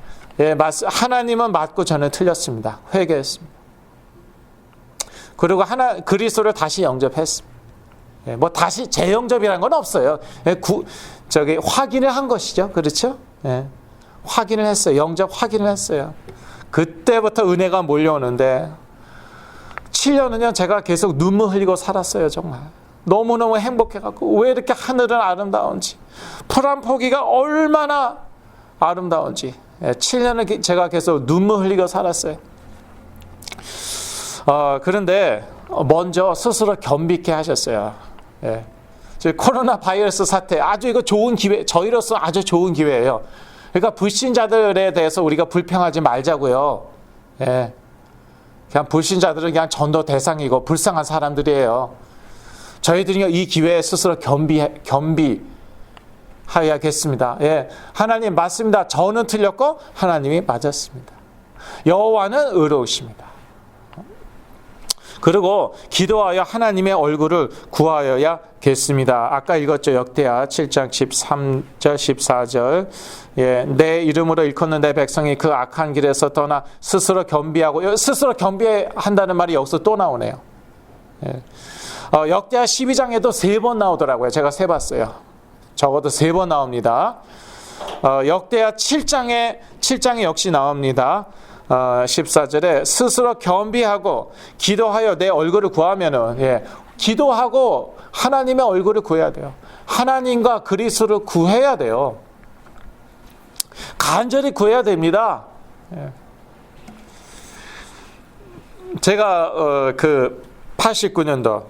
하나님은 맞고 저는 틀렸습니다. 회개했습니다. 그리고 그리스도를 다시 영접했습니다. 뭐 다시 재영접이라는 건 없어요. 확인을 한 것이죠. 그렇죠? 확인을 했어요. 영접 확인을 했어요. 그때부터 은혜가 몰려오는데 7년은요 제가 계속 눈물 흘리고 살았어요. 정말 너무너무 행복해갖고, 왜 이렇게 하늘은 아름다운지, 푸른 포기가 얼마나 아름다운지 7년을 제가 계속 눈물 흘리고 살았어요. 그런데 먼저 스스로 겸비케 하셨어요. 코로나 바이러스 사태, 아주 이거 좋은 기회, 저희로서 아주 좋은 기회예요. 그러니까 불신자들에 대해서 우리가 불평하지 말자고요. 그냥 불신자들은 그냥 전도 대상이고 불쌍한 사람들이에요. 저희들이 이 기회에 스스로 겸비하야겠습니다. 하나님 맞습니다. 저는 틀렸고 하나님이 맞았습니다. 여호와는 의로우십니다. 그리고 기도하여 하나님의 얼굴을 구하여야겠습니다. 아까 읽었죠. 역대하 7장 13절 14절. 내 이름으로 일컫는 내 백성이 그 악한 길에서 떠나 스스로 겸비하고, 스스로 겸비한다는 말이 여기서 또 나오네요. 역대하 12장에도 3번 나오더라고요. 제가 세봤어요. 적어도 3번 나옵니다. 역대하 7장에 역시 나옵니다. 14절에 스스로 겸비하고 기도하여 내 얼굴을 구하면은, 기도하고 하나님의 얼굴을 구해야 돼요. 하나님과 그리스도를 구해야 돼요. 간절히 구해야 됩니다. 제가 89년도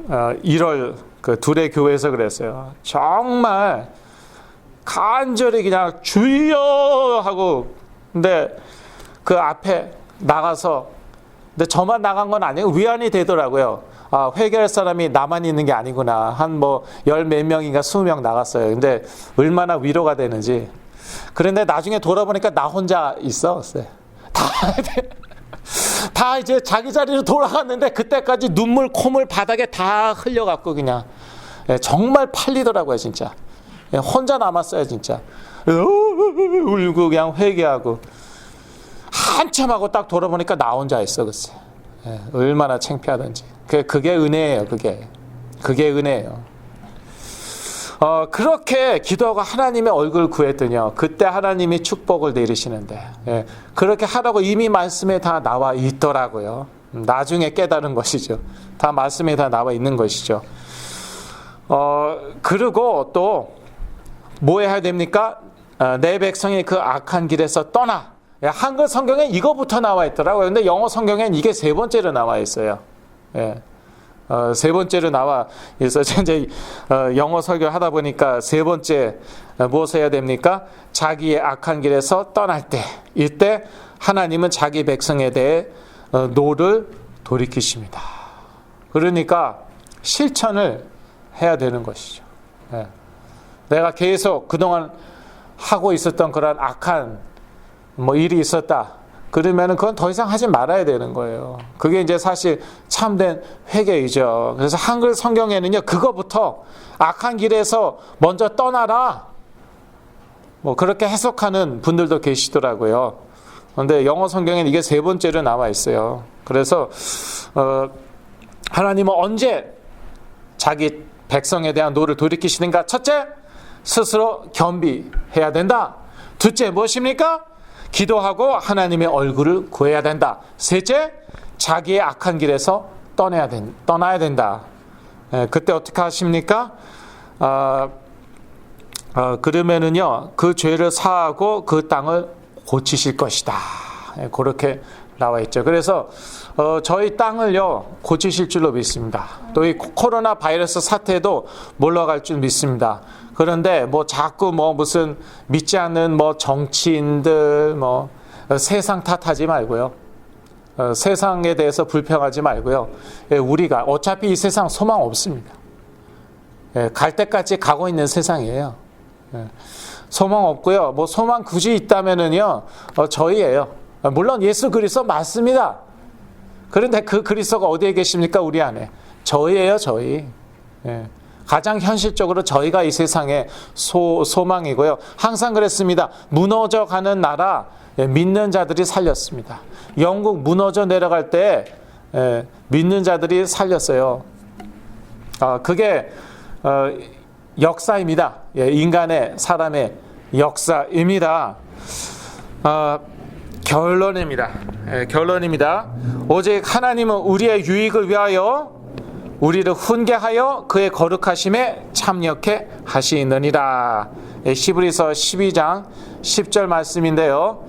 1월 둘의 교회에서 그랬어요. 정말 간절히 그냥 주여 하고, 근데 그 앞에 나가서, 근데 저만 나간 건 아니고 위안이 되더라고요. 회개할 사람이 나만 있는 게 아니구나. 한 열 몇 명인가 20명 나갔어요. 근데 얼마나 위로가 되는지. 그런데 나중에 돌아보니까 나 혼자 있어. 다 이제 자기 자리로 돌아갔는데 그때까지 눈물, 콧물 바닥에 다 흘려갖고 그냥 정말 팔리더라고요, 진짜. 혼자 남았어요, 진짜. 울고 그냥 회개하고. 한참 하고 딱 돌아보니까 나 혼자 있어, 글쎄. 얼마나 창피하던지. 그게 은혜예요, 그게 은혜예요. 그렇게 기도하고 하나님의 얼굴을 구했더니요, 그때 하나님이 축복을 내리시는데, 그렇게 하라고 이미 말씀에 다 나와 있더라고요. 나중에 깨달은 것이죠. 다 말씀에 다 나와 있는 것이죠. 그리고 또 뭐 해야 됩니까? 내 백성이 그 악한 길에서 떠나. 한글 성경에 이거부터 나와 있더라고요. 근데 영어 성경엔 이게 3번째로 나와 있어요. 3번째로 나와 있어서 이제 영어 설교 하다 보니까 3번째 무엇을 해야 됩니까? 자기의 악한 길에서 떠날 때, 이때 하나님은 자기 백성에 대해 노를 돌이키십니다. 그러니까 실천을 해야 되는 것이죠. 내가 계속 그동안 하고 있었던 그런 악한 일이 있었다. 그러면은 그건 더 이상 하지 말아야 되는 거예요. 그게 이제 사실 참된 회개이죠. 그래서 한글 성경에는요, 그거부터 악한 길에서 먼저 떠나라. 그렇게 해석하는 분들도 계시더라고요. 그런데 영어 성경에는 이게 3번째로 나와 있어요. 그래서 하나님은 언제 자기 백성에 대한 노를 돌이키시는가? 첫째, 스스로 겸비해야 된다. 둘째, 무엇입니까? 기도하고 하나님의 얼굴을 구해야 된다. 셋째, 자기의 악한 길에서 떠나야 된다. 그때 어떻게 하십니까? 그러면은요, 그 죄를 사하고 그 땅을 고치실 것이다. 그렇게 나와 있죠. 그래서 저희 땅을요, 고치실 줄로 믿습니다. 또 이 코로나 바이러스 사태도 물러갈 줄 믿습니다. 그런데 자꾸 무슨 믿지 않는 정치인들 세상 탓하지 말고요. 세상에 대해서 불평하지 말고요. 예, 우리가 어차피 이 세상 소망 없습니다. 예, 갈 때까지 가고 있는 세상이에요. 예, 소망 없고요. 뭐 소망 굳이 있다면은요, 저희예요. 물론 예수 그리스도 맞습니다. 그런데 그 그리스도가 어디에 계십니까? 우리 안에. 저희예요, 저희. 예, 가장 현실적으로 저희가 이 세상의 소망이고요. 항상 그랬습니다. 무너져가는 나라, 예, 믿는 자들이 살렸습니다. 영국 무너져 내려갈 때 믿는 자들이 살렸어요. 그게 역사입니다. 예, 인간의 사람의 역사입니다. 결론입니다. 예, 결론입니다. 오직 하나님은 우리의 유익을 위하여 우리를 훈계하여 그의 거룩하심에 참여케 하시느니라. 예, 히브리서 12장 10절 말씀인데요.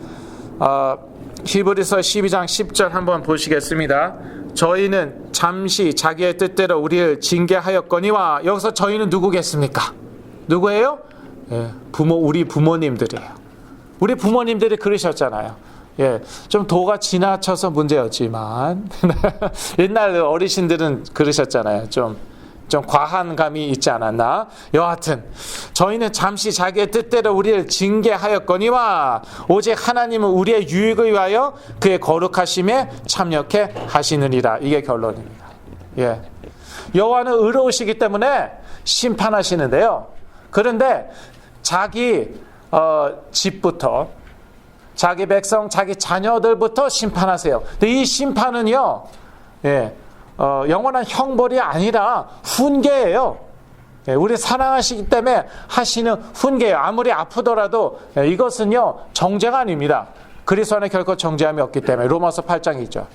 히브리서 12장 10절 한번 보시겠습니다. 저희는 잠시 자기의 뜻대로 우리를 징계하였거니와, 여기서 저희는 누구겠습니까? 누구예요? 예, 우리 부모님들이에요. 우리 부모님들이 그러셨잖아요. 예, 좀 도가 지나쳐서 문제였지만 옛날 어르신들은 그러셨잖아요. 좀 과한 감이 있지 않았나? 여하튼 저희는 잠시 자기의 뜻대로 우리를 징계하였거니와 오직 하나님은 우리의 유익을 위하여 그의 거룩하심에 참여케 하시느니라. 이게 결론입니다. 예, 여호와는 의로우시기 때문에 심판하시는데요. 그런데 자기 집부터, 자기 백성, 자기 자녀들부터 심판하세요. 근데 이 심판은요, 예, 영원한 형벌이 아니라 훈계예요. 예, 우리 사랑하시기 때문에 하시는 훈계예요. 아무리 아프더라도 이것은요, 정죄가 아닙니다. 그리스도 안에 결코 정죄함이 없기 때문에. 로마서 8장이죠.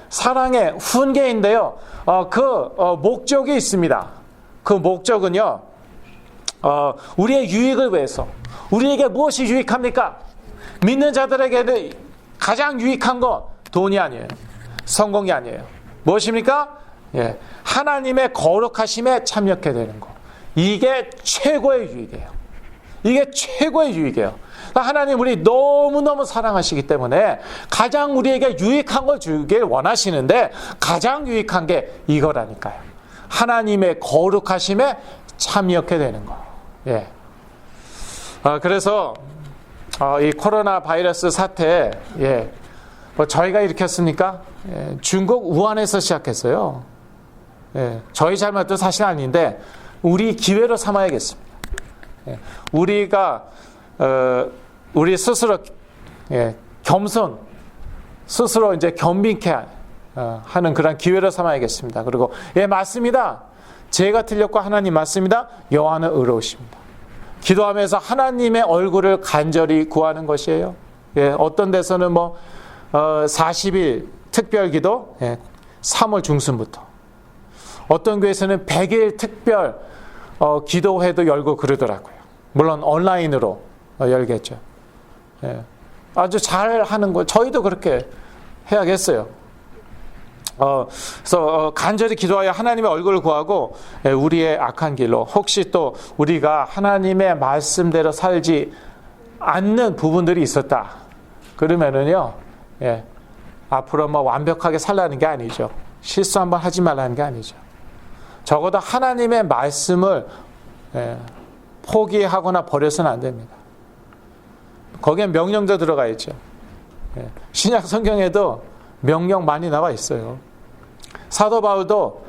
사랑의 훈계인데요. 목적이 있습니다. 그 목적은요, 우리의 유익을 위해서. 우리에게 무엇이 유익합니까? 믿는 자들에게는 가장 유익한 건 돈이 아니에요. 성공이 아니에요. 무엇입니까? 예, 하나님의 거룩하심에 참여하게 되는 거. 이게 최고의 유익이에요. 이게 최고의 유익이에요. 하나님 우리 너무너무 사랑하시기 때문에 가장 우리에게 유익한 걸 주길 원하시는데 가장 유익한 게 이거라니까요. 하나님의 거룩하심에 참여하게 되는 거. 예. 그래서 이 코로나 바이러스 사태, 예, 저희가 일으켰습니까? 예, 중국 우한에서 시작했어요. 예, 저희 잘못도 사실 아닌데 우리 기회로 삼아야겠습니다. 예, 우리가 우리 스스로, 예, 겸손, 스스로 이제 겸비케 하는 그런 기회로 삼아야겠습니다. 그리고 예, 맞습니다. 제가 틀렸고 하나님 맞습니다. 여호와는 의로우십니다. 기도하면서 하나님의 얼굴을 간절히 구하는 것이에요. 예, 어떤 데서는 40일 특별기도, 예, 3월 중순부터. 어떤 교회에서는 100일 특별 기도회도 열고 그러더라고요. 물론 온라인으로 열겠죠. 예, 아주 잘 하는 거. 저희도 그렇게 해야겠어요. 그래서 간절히 기도하여 하나님의 얼굴을 구하고 우리의 악한 길로, 혹시 또 우리가 하나님의 말씀대로 살지 않는 부분들이 있었다 그러면은요, 예, 앞으로 완벽하게 살라는 게 아니죠. 실수 한번 하지 말라는 게 아니죠. 적어도 하나님의 말씀을, 예, 포기하거나 버려서는 안 됩니다. 거기에 명령도 들어가 있죠. 예, 신약 성경에도 명령 많이 나와 있어요. 사도 바울도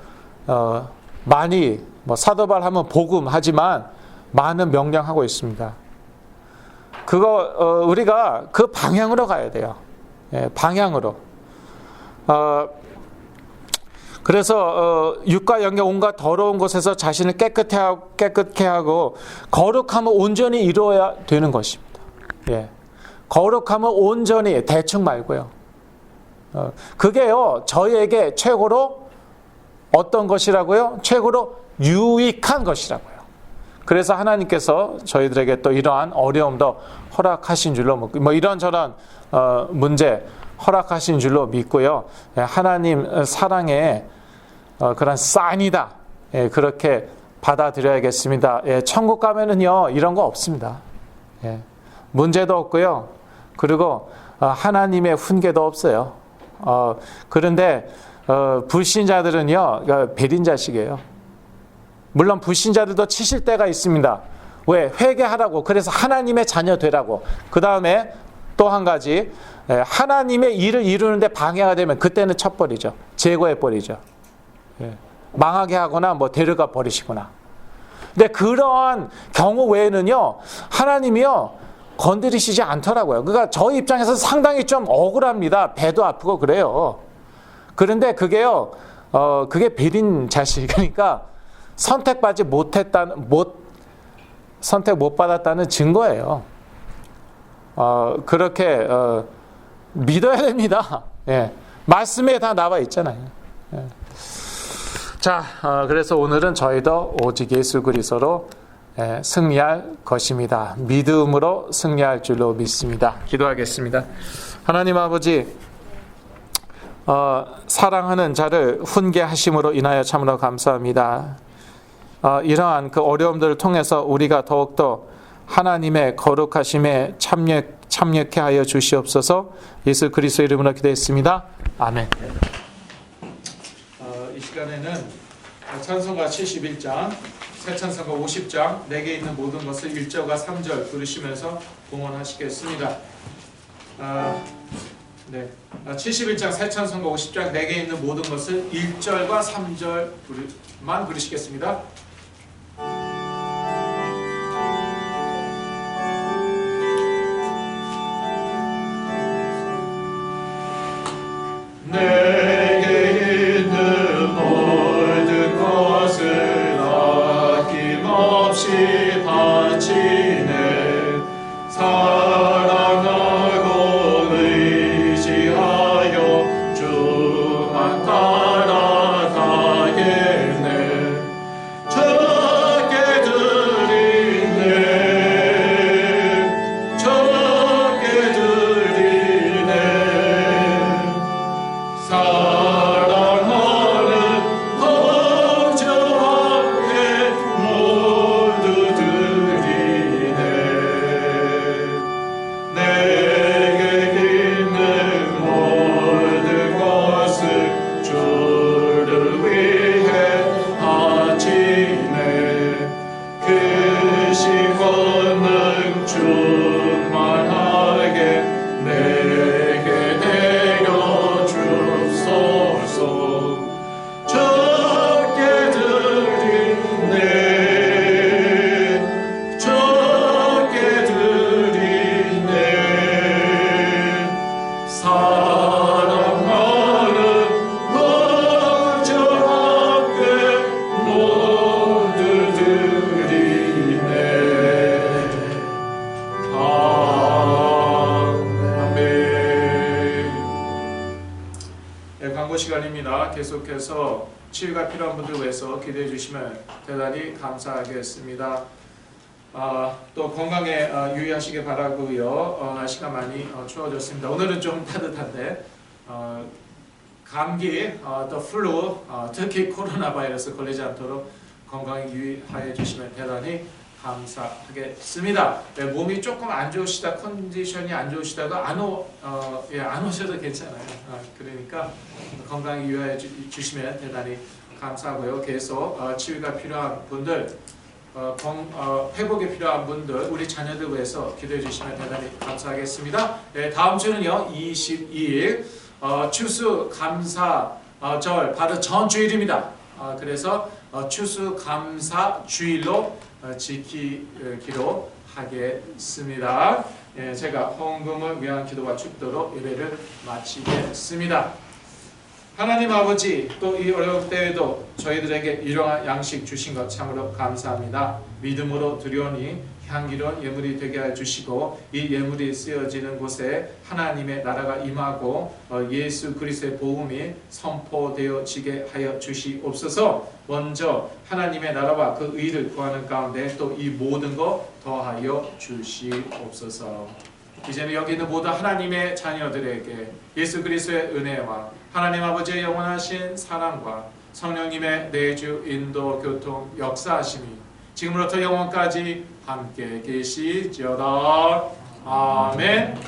많이, 사도 바울 하면 복음 하지만 많은 명령하고 있습니다. 그거 우리가 그 방향으로 가야 돼요. 예, 방향으로. 그래서 육과 영의 온갖 더러운 곳에서 자신을 깨끗게 하고 거룩함을 온전히 이루어야 되는 것입니다. 예, 거룩함을 온전히, 대충 말고요. 그게요, 저희에게 최고로 어떤 것이라고요? 최고로 유익한 것이라고요. 그래서 하나님께서 저희들에게 또 이러한 어려움도 허락하신 줄로, 이런저런 문제 허락하신 줄로 믿고요. 하나님 사랑의 그런 사인이다. 예, 그렇게 받아들여야겠습니다. 예, 천국 가면은요, 이런 거 없습니다. 예, 문제도 없고요. 그리고 하나님의 훈계도 없어요. 그런데 불신자들은요 배린자식이에요. 물론 불신자들도 치실 때가 있습니다. 왜? 회개하라고. 그래서 하나님의 자녀 되라고. 그 다음에 또 한 가지, 하나님의 일을 이루는데 방해가 되면 그때는 쳐버리죠. 제거해버리죠. 망하게 하거나 뭐 데려가 버리시거나. 근데 그러한 경우 외에는요 하나님이요 건드리시지 않더라고요. 그러니까 저희 입장에서 상당히 좀 억울합니다. 배도 아프고 그래요. 그런데 그게요 그게 베린 자식, 그러니까 선택 못 받았다는 증거예요. 그렇게 믿어야 됩니다. 예. 말씀에 다 나와 있잖아요. 예. 자, 그래서 오늘은 저희도 오직 예수 그리스도로 승리할 것입니다. 믿음으로 승리할 줄로 믿습니다. 기도하겠습니다. 하나님 아버지, 사랑하는 자를 훈계하심으로 인하여 참으로 감사합니다. 이러한 그 어려움들을 통해서 우리가 더욱더 하나님의 거룩하심에 참여케 하여 주시옵소서. 예수 그리스도 이름으로 기도했습니다. 아멘. 이 시간에는 찬송가 71장, 새 찬송가 50장, 내게 있는 모든 것을 1절과 3절 부르시면서 봉헌하시겠습니다. 71장 새 찬송가 50장, 내게 있는 모든 것을 1절과 3절만 부르시겠습니다. 내게 있는 모든 것을 아낌없이 바치네. 사랑하고 의지하여 주만 따라가겠네. 적게 드리네. 적게 드리네. 사랑하는 걱정하게 모두 드리네. 내게 있는 모든 것을 주를 위해 바치네. 크신 권능 충만하게 내게 내려주소서. 적게 드리네. 적게 드리네. 사랑하는 걱정하게 모두 드리네. 아멘. 광고 시간입니다. 계속해서 치유가 필요한 분들 위해서 기도해 주시면 대단히 감사하겠습니다. 또 건강에 유의하시길 바라고요. 날씨가 많이 추워졌습니다. 오늘은 좀 따뜻한데 감기, 또 플루, 특히 코로나 바이러스 걸리지 않도록 건강에 유의하여 주시면 대단히 감사하겠습니다. 몸이 조금 안 좋으시다, 컨디션이 안 좋으시다가 안 오셔도 괜찮아요. 그러니까 건강에 유의해 주시면 대단히 감사하고요. 계속 치유가 필요한 분들, 회복이 필요한 분들, 우리 자녀들 위해서 기도해 주시면 대단히 감사하겠습니다. 다음 주는요 22일 추수감사절 바로 전 주일입니다. 그래서 추수감사주일로 지키기로 하겠습니다. 제가 헌금을 위한 기도와 축도로 예배를 마치겠습니다. 하나님 아버지, 또 이 어려운 때에도 저희들에게 일용할 양식 주신 것 참으로 감사합니다. 믿음으로 드려오니 향기로운 예물이 되게 해 주시고 이 예물이 쓰여지는 곳에 하나님의 나라가 임하고 예수 그리스도의 복음이 선포되어지게 하여 주시옵소서. 먼저 하나님의 나라와 그 의를 구하는 가운데 또 이 모든 것 더하여 주시옵소서. 이제는 여기 있는 모든 하나님의 자녀들에게 예수 그리스도의 은혜와 하나님 아버지의 영원하신 사랑과 성령님의 내주 인도 교통 역사하심이 지금부터 영원까지 함께 계시지어다. 아멘.